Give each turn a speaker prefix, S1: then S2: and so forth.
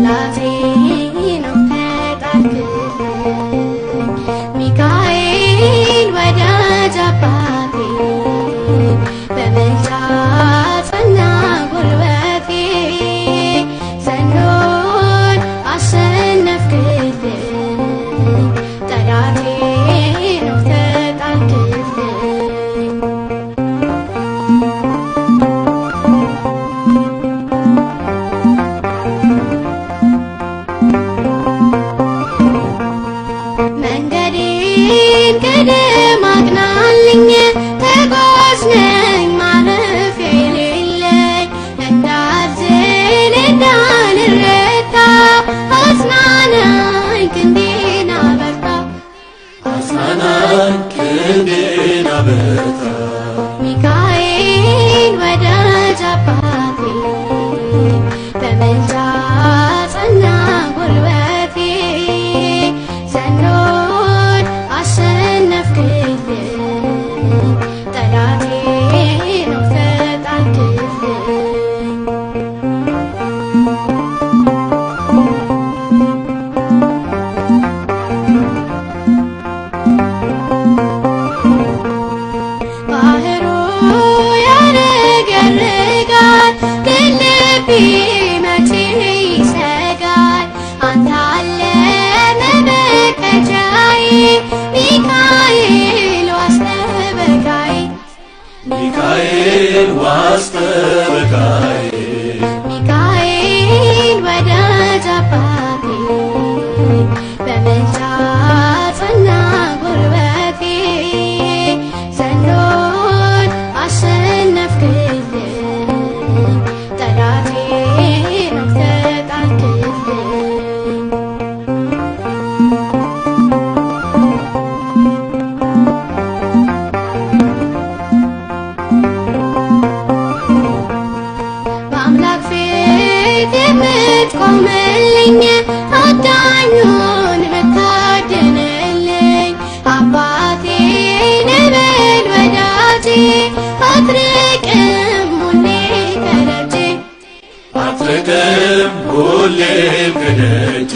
S1: ጠላቴን ተጣልክልኝ ሚካኤል ወዳጅ አባቴ በምልጃ ጸና ጉልበቴ ዘንዶን አሸነፍክልኝ ጠላቴን ተጣልክልኝ መንገዴን ቅድም አቅናልኝ ተጓዥ ነኝ ማረፊያ የሌለኝ እንዳልዝል እንዳልረታ አጽናናኝ ክንዴን አበርታ
S2: አጽናናኝ ክንዴን አበርታ
S1: ሚካኤል ወዳጅ አባቴ በምልጃ ጸና ጉልበቴ ዘንዶን አሸነፍክልኝ ጠላቴን ተጣልክልኝ ባህሩ ያረገርጋል ግን ልቤ መቼ ይሰጋል አንተ አለ መበቀጃዬ ሚካኤል ዋስጠበቃዬ
S2: ሚካኤል ዋስጠበቃዬ
S1: ሚካኤል ወዳጅ አባቴ በምልጃ ጸና ጉልበቴ ዘንዶን አሸነፍክልኝ ጠላቴን ተጣልክልኝ በአምላክ ፊት የምትቆምልኝ አዳኙን የምታድንልኝ አባቴ ነህ ወዳጄ አትርቅም ሁሌ ከደጄ
S2: አትርቅም ሁሌም ከደጄ